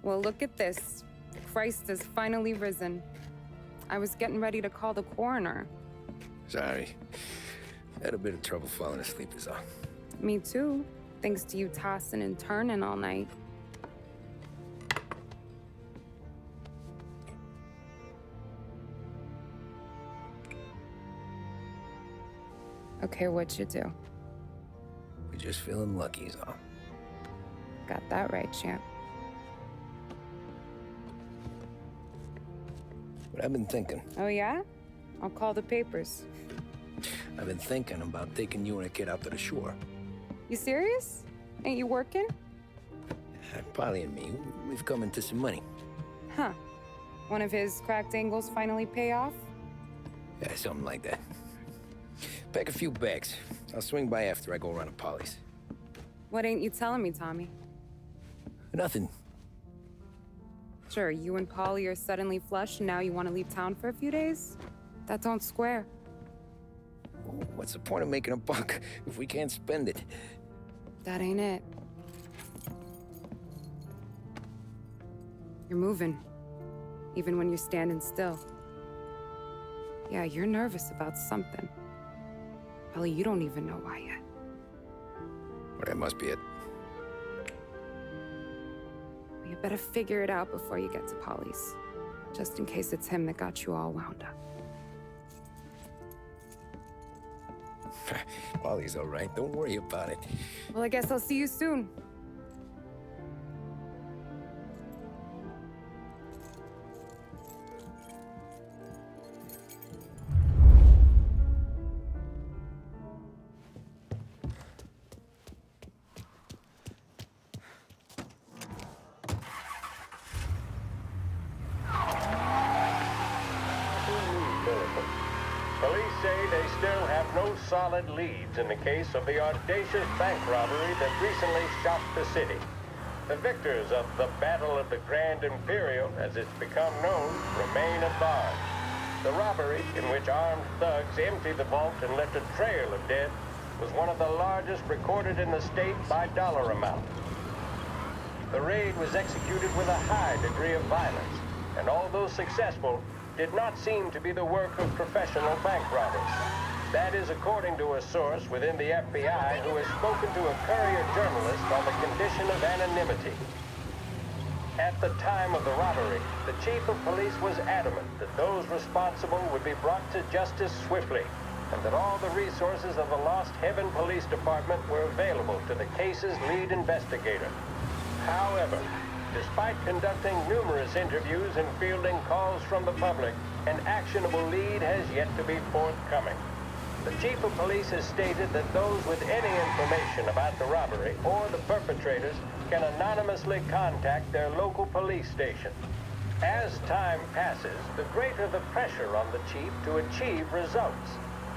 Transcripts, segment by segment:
Well, look at this. Christ has finally risen. I was getting ready to call the coroner. Sorry. Had a bit of trouble falling asleep is all. Me too, thanks to you tossing and turning all night. Okay, what'd you do? We're just feeling lucky is all. Got that right, champ. But I've been thinking. Oh, yeah? I'll call the papers. I've been thinking about taking you and a kid out to the shore. You serious? Ain't you working? Polly and me, we've come into some money. Huh. One of his cracked angles finally pay off? Yeah, something like that. Pack a few bags. I'll swing by after I go around to Polly's. What ain't you telling me, Tommy? Nothing. Sure, you and Polly are suddenly flush and now you want to leave town for a few days? That don't square. What's the point of making a buck if we can't spend it? That ain't it. You're moving, even when you're standing still. Yeah, you're nervous about something. Probably you don't even know why yet. Well, that must be it. You better figure it out before you get to Polly's, just in case it's him that got you all wound up. Polly's all right. Don't worry about it. Well, I guess I'll see you soon. Police say they still have no solid leads in the case of the audacious bank robbery that recently shocked the city. The victors of the Battle of the Grand Imperial, as it's become known, remain at large. The robbery, in which armed thugs emptied the vault and left a trail of dead, was one of the largest recorded in the state by dollar amount. The raid was executed with a high degree of violence, and although successful, did not seem to be the work of professional bank robbers. That is according to a source within the FBI who has spoken to a Courier journalist on the condition of anonymity. At the time of the robbery, the chief of police was adamant that those responsible would be brought to justice swiftly, and that all the resources of the Lost Heaven Police Department were available to the case's lead investigator. However, despite conducting numerous interviews and fielding calls from the public, an actionable lead has yet to be forthcoming. The chief of police has stated that those with any information about the robbery or the perpetrators can anonymously contact their local police station. As time passes, the greater the pressure on the chief to achieve results.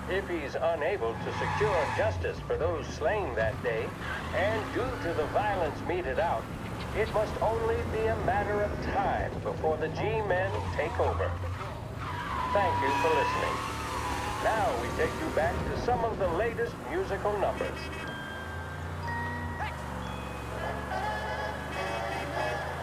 If he's unable to secure justice for those slain that day, and due to the violence meted out, it must only be a matter of time before the G-men take over. Thank you for listening. Now we take you back to some of the latest musical numbers.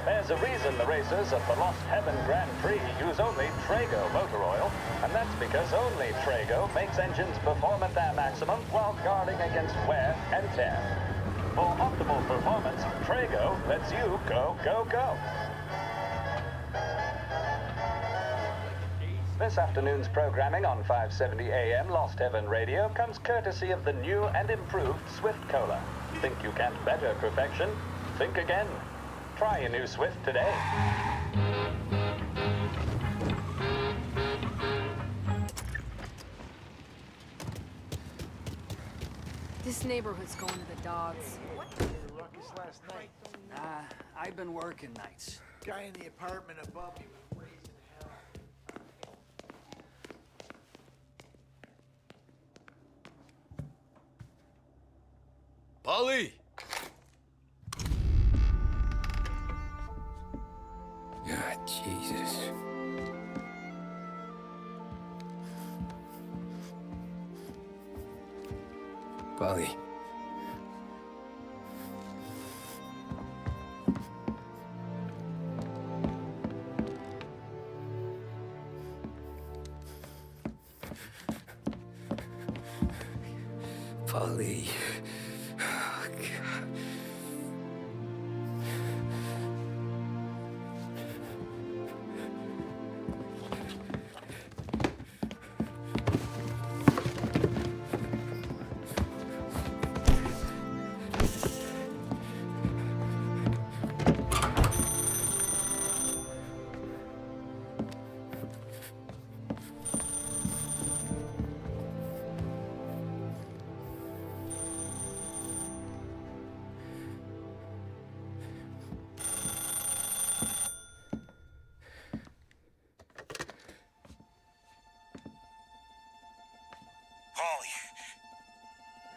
There's a reason the racers of the Lost Heaven Grand Prix use only Trago motor oil, and that's because only Trago makes engines perform at their maximum while guarding against wear and tear. For optimal performance, Trago lets you go, go, go. This afternoon's programming on 570 AM Lost Heaven Radio comes courtesy of the new and improved Swift Cola. Think you can't better perfection? Think again. Try a new Swift today. This neighborhood's going to the dogs. Ruckus last night. I've been working nights. Guy in the apartment above me was raising hell. Polly! God, Jesus. Polly. Polly. Oh, God.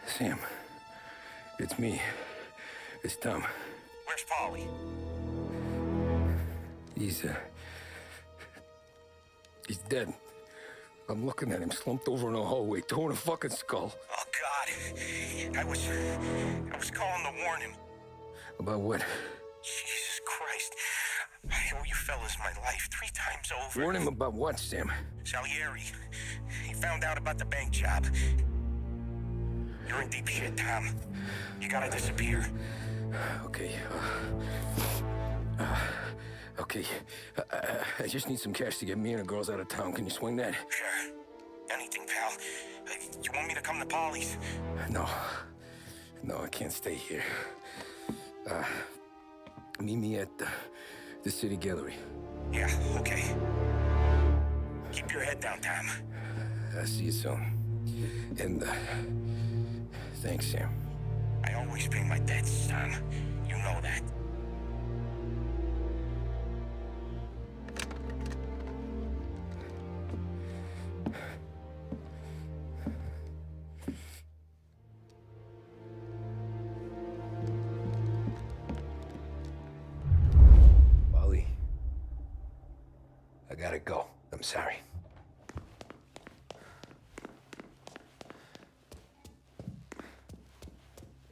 Sam, it's me. It's Tom. Where's Paulie? He's dead. I'm looking at him slumped over in a hallway, torn a fucking skull. Oh, God. I was calling to warn him. About what? Jesus Christ. I owe you fellas my life 3 times over. Warn him about what, Sam? Salieri. He found out about the bank job. You're in deep shit, Tom. You gotta disappear. Okay. Okay. I just need some cash to get me and the girls out of town. Can you swing that? Sure. Anything, pal. You want me to come to Polly's? No. No, I can't stay here. Meet me at the city gallery. Yeah, okay. Keep your head down, Tom. I'll see you soon. And, thanks, Sam. I always pay my debts, Tom. You know that. Wally, I gotta go. I'm sorry.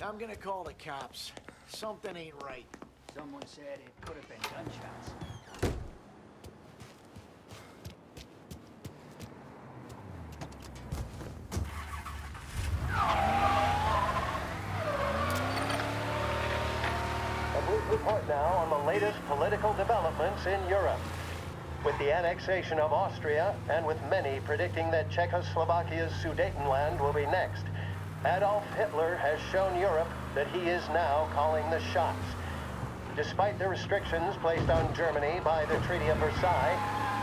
I'm gonna call the cops. Something ain't right. Someone said it could have been gunshots. A brief report now on the latest political developments in Europe. With the annexation of Austria, and with many predicting that Czechoslovakia's Sudetenland will be next, Adolf Hitler has shown Europe that he is now calling the shots. Despite the restrictions placed on Germany by the Treaty of Versailles,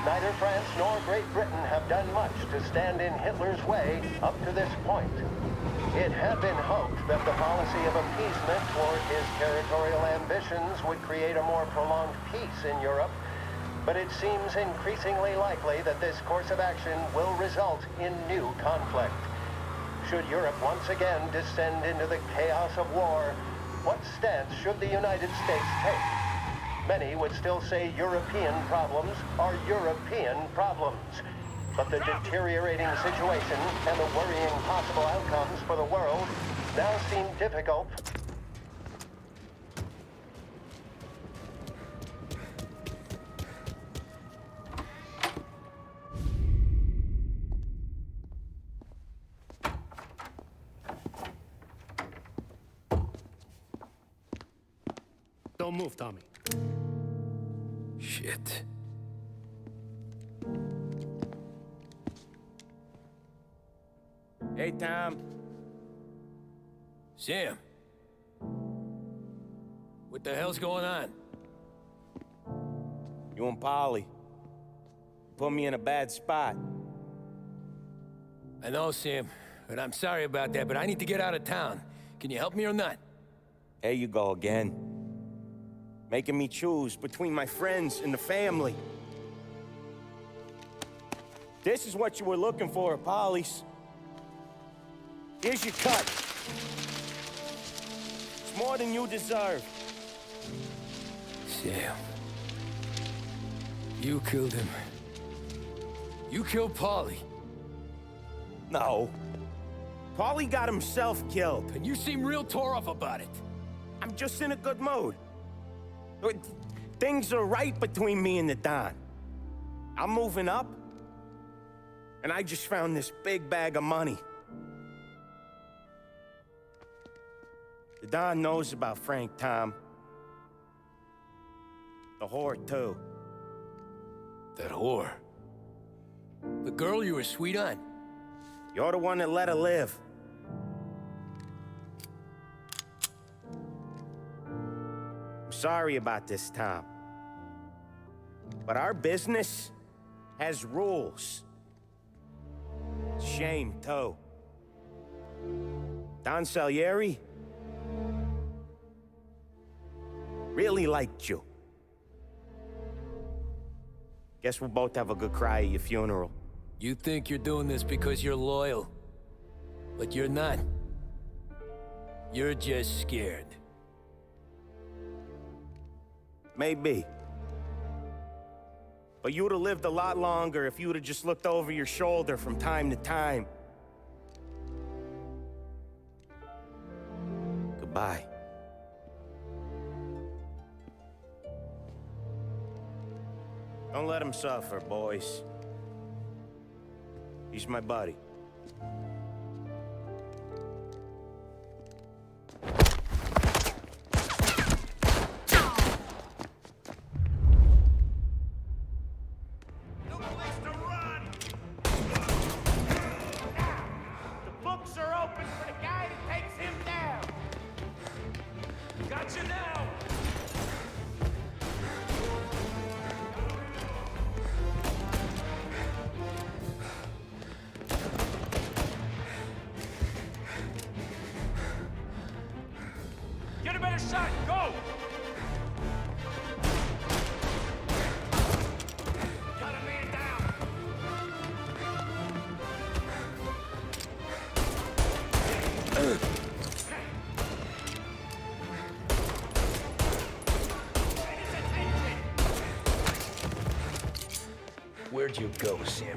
neither France nor Great Britain have done much to stand in Hitler's way up to this point. It had been hoped that the policy of appeasement toward his territorial ambitions would create a more prolonged peace in Europe, but it seems increasingly likely that this course of action will result in new conflict. Should Europe once again descend into the chaos of war, what stance should the United States take? Many would still say European problems are European problems. But the deteriorating situation and the worrying possible outcomes for the world now seem difficult. Don't move, Tommy. Shit. Hey, Tom. Sam. What the hell's going on? You and Polly. Put me in a bad spot. I know, Sam, but I'm sorry about that, but I need to get out of town. Can you help me or not? There you go again. Making me choose between my friends and the family. This is what you were looking for at Polly's. Here's your cut. It's more than you deserve. Sam. You killed him. You killed Paulie. No. Polly got himself killed. And you seem real tore up about it. I'm just in a good mood. Things are right between me and the Don. I'm moving up, and I just found this big bag of money. The Don knows about Frank, Tom. The whore, too. That whore? The girl you were sweet on? You're the one that let her live. I'm sorry about this, Tom. But our business has rules. Shame, too. Don Salieri really liked you. Guess we'll both have a good cry at your funeral. You think you're doing this because you're loyal, but you're not. You're just scared. Maybe. But you would have lived a lot longer if you would have just looked over your shoulder from time to time. Goodbye. Don't let him suffer, boys. He's my buddy. Get a better shot! Go! Got a man down! Where'd you go, Sam?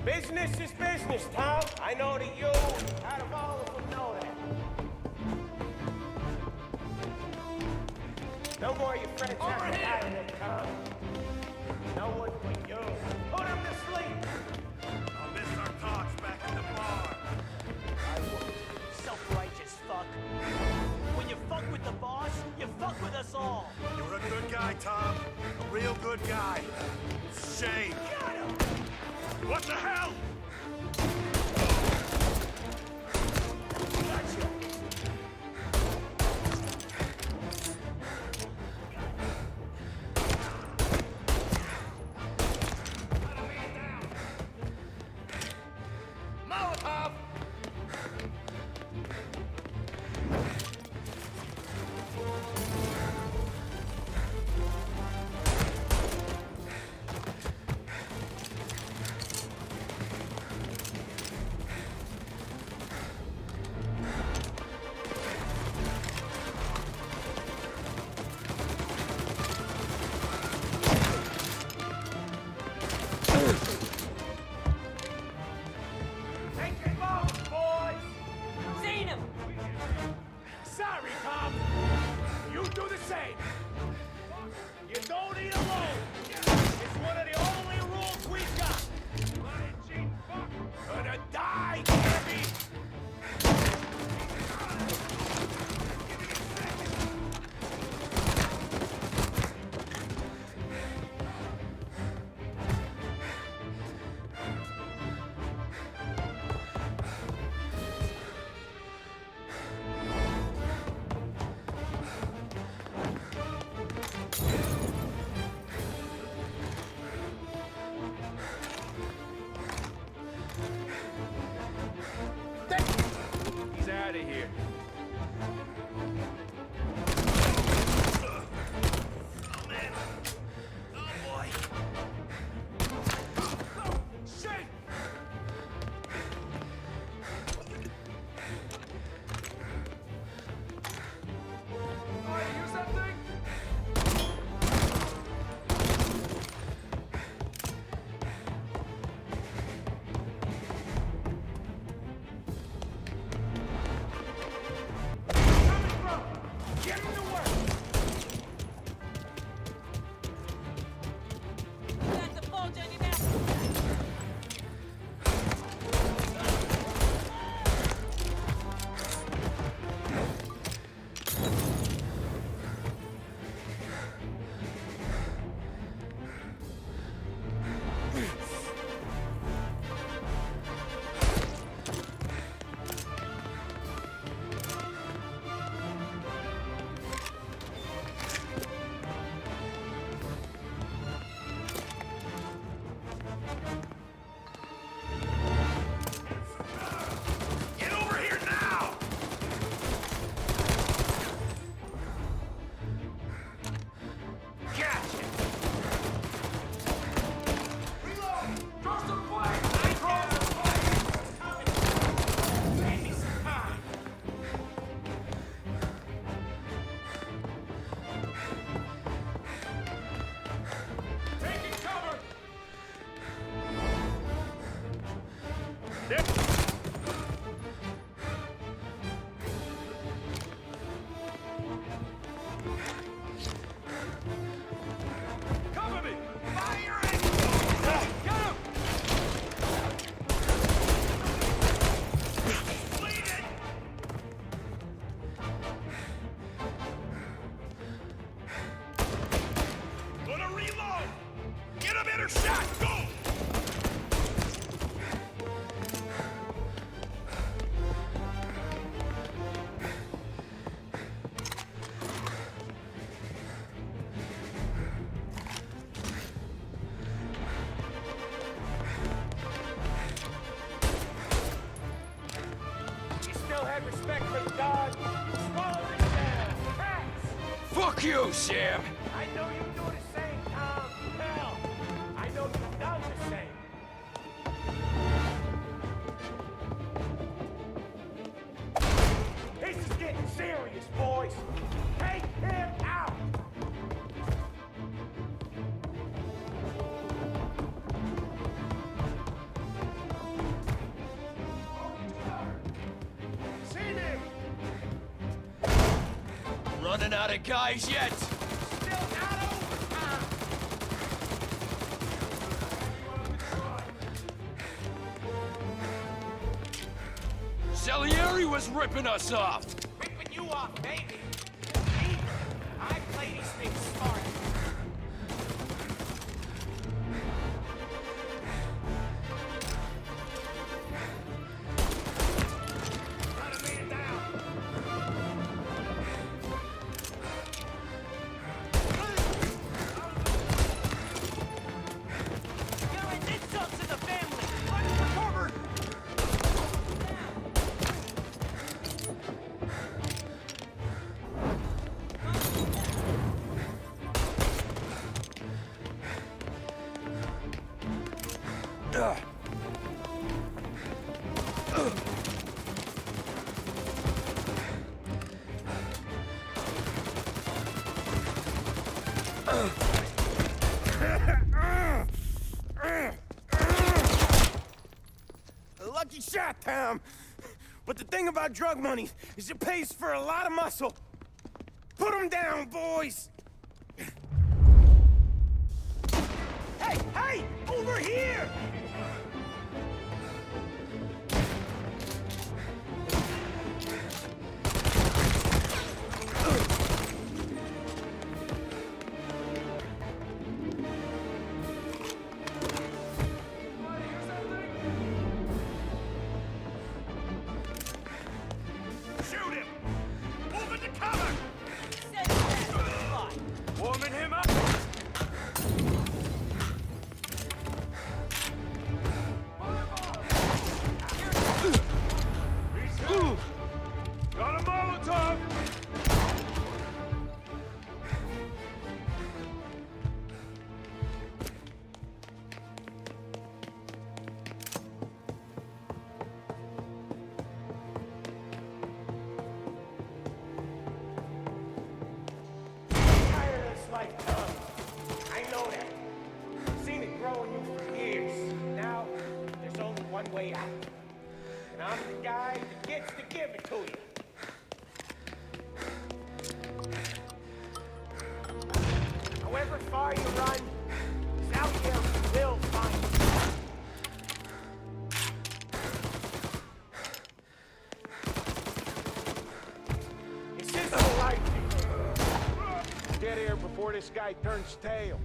Business is business, Tom. I know that you, out of all of them, know that. No more of your friends have to die in it, Tom. No one but you. Put him to sleep. I'll miss our talks back at the bar. I would. Self-righteous fuck. When you fuck with the boss, you fuck with us all. You're a good guy, Tom. A real good guy. Shame. Got him! What the hell? Gotcha! Molotov! Sorry, Tom. You do the same. You don't eat alone. It's one of the only rules we got. Gonna die, Kirby. He's out of here. Oh, man. Oh, boy. Shit! Oh, you use that thing? Cover me! Fire and get him! Bleeding! Gonna reload! Get a better shot! Go! You still had respect for the dog? Swallow this down! Rats! Fuck you, Sam! I know you do the same, Tom. Hell, I know you've done the same. This is getting serious, boys. Take him out. Seen him. Running out of guys yet? Still not over, Tom. Salieri was ripping us off! Ripping you off, baby. Me? I play these things smart. Try to man down. You're an insult to the family. Run for cover. A lucky shot, Tom. But the thing about drug money is it pays for a lot of muscle. Put him down, boys! Hey, hey! Over here! Shoot him. Move into cover. Send that. Warming him up. Got a Molotov! Tired of this life, Tom. I know that. Seen it grow in you for years. Now, there's only one way out. And I'm the guy that gets to give it to you. However far you run, Salieri will find you. It's his whole life. Get here before this guy turns tail.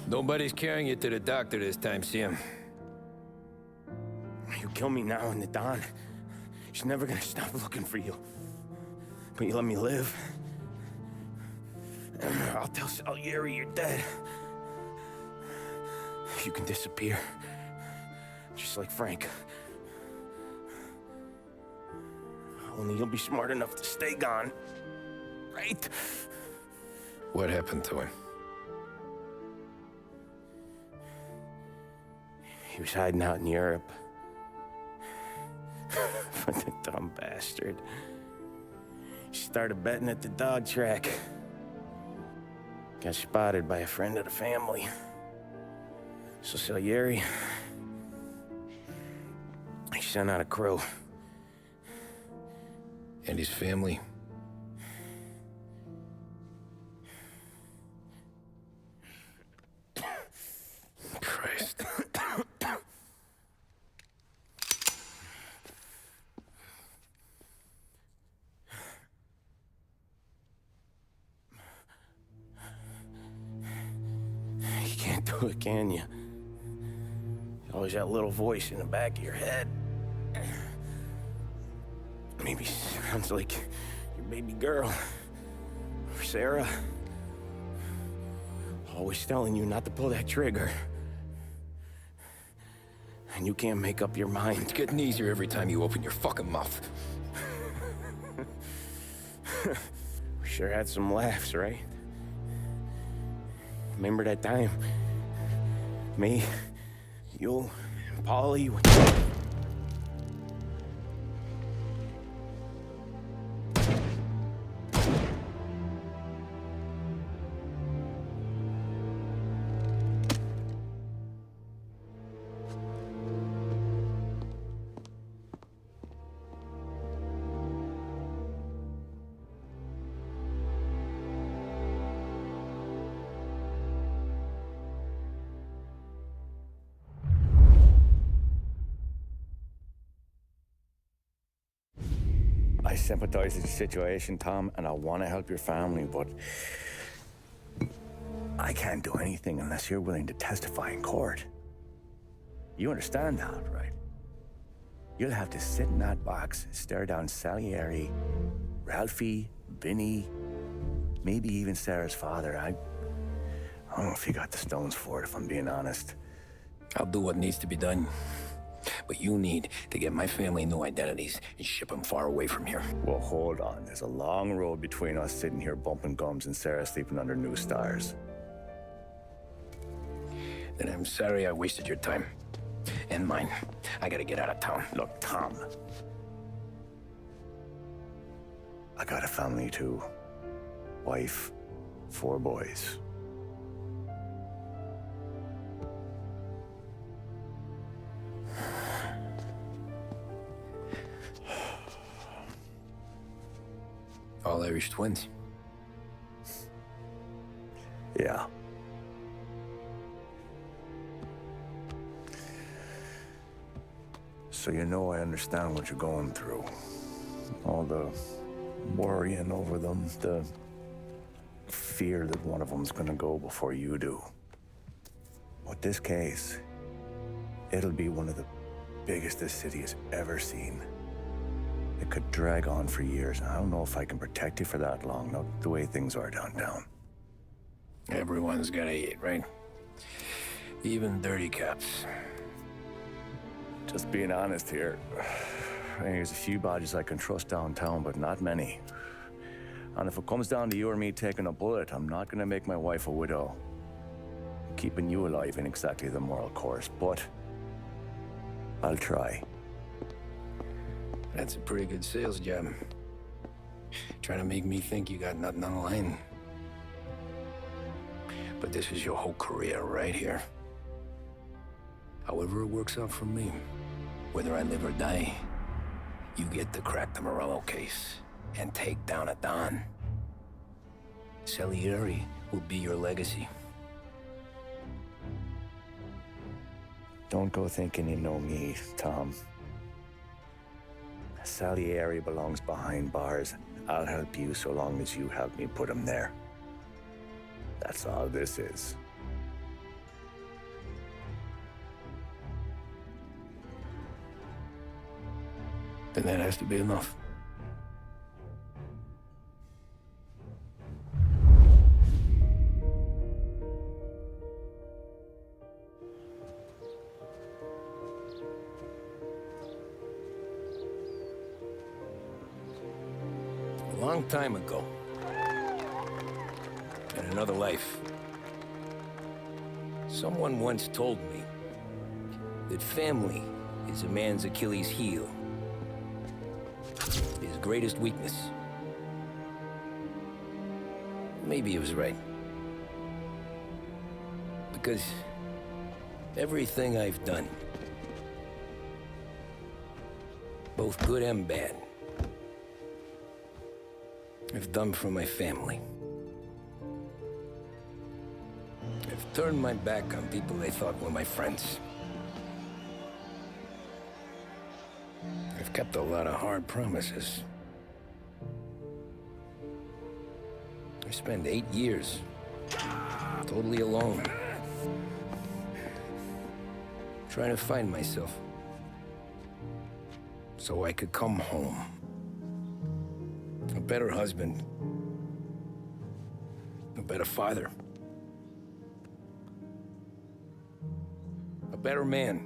Nobody's carrying you to the doctor this time, Sam. You kill me now in the dawn. She's never gonna stop looking for you. But you let me live. I'll tell Salieri you're dead. You can disappear. Just like Frank. Only you'll be smart enough to stay gone. Right? What happened to him? He was hiding out in Europe. But the dumb bastard. He started betting at the dog track. Got spotted by a friend of the family. So Salieri, he sent out a crew. And his family. Christ. You can't do it, can you? Always that little voice in the back of your head. Maybe sounds like your baby girl. Or Sarah. Always telling you not to pull that trigger. And you can't make up your mind. It's getting easier every time you open your fucking mouth. We sure had some laughs, right? Remember that time? Me, you, and Polly. I sympathize with the situation, Tom, and I want to help your family, but I can't do anything unless you're willing to testify in court. You understand that, right? You'll have to sit in that box, stare down Salieri, Ralphie, Vinny, maybe even Sarah's father. I don't know if you got the stones for it, if I'm being honest. I'll do what needs to be done. But you need to get my family new identities and ship them far away from here. Well, hold on. There's a long road between us sitting here bumping gums and Sarah sleeping under new stars. Then I'm sorry I wasted your time. And mine. I gotta get out of town. Look, Tom. I got a family too. Wife, 4 boys. All Irish twins. Yeah. So you know I understand what you're going through. All the worrying over them, the fear that one of them's gonna go before you do. With this case, it'll be one of the biggest this city has ever seen. It could drag on for years, and I don't know if I can protect you for that long, not the way things are downtown. Everyone's gotta eat, right? Even dirty cops. Just being honest here, there's a few badges I can trust downtown, but not many. And if it comes down to you or me taking a bullet, I'm not gonna make my wife a widow. Keeping you alive ain't exactly the moral course, but I'll try. That's a pretty good sales job. Trying to make me think you got nothing on the line. But this is your whole career right here. However it works out for me, whether I live or die, you get to crack the Morello case and take down a Don. Salieri will be your legacy. Don't go thinking you know me, Tom. Salieri belongs behind bars. I'll help you so long as you help me put him there. That's all this is. Then that has to be enough. A long time ago, in another life, someone once told me that family is a man's Achilles heel, his greatest weakness. Maybe he was right. Because Everything I've done, both good and bad, I've done for my family. I've turned my back on people they thought were my friends. I've kept a lot of hard promises. I spent 8 years totally alone, trying to find myself so I could come home. A better husband, a better father, a better man.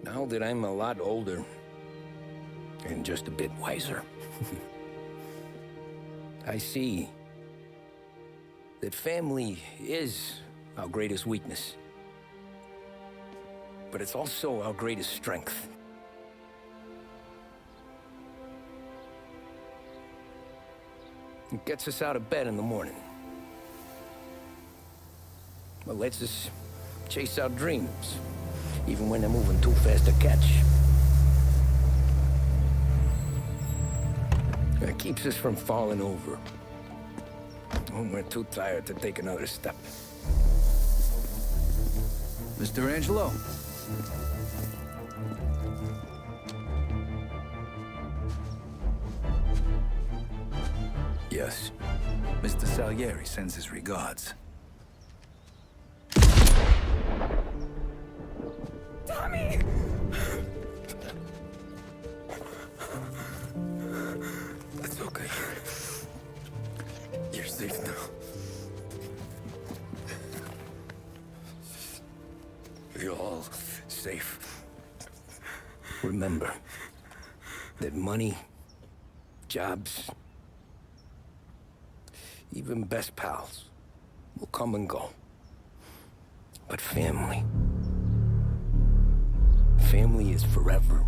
Now that I'm a lot older and just a bit wiser, I see that family is our greatest weakness, but it's also our greatest strength. It gets us out of bed in the morning. It lets us chase our dreams, even when they're moving too fast to catch. It keeps us from falling over when we're too tired to take another step. Mr. Angelo. Yes. Mr. Salieri sends his regards. Tommy! That's okay. You're safe now. You're all safe. Remember that money, jobs, even best pals will come and go. But family is forever.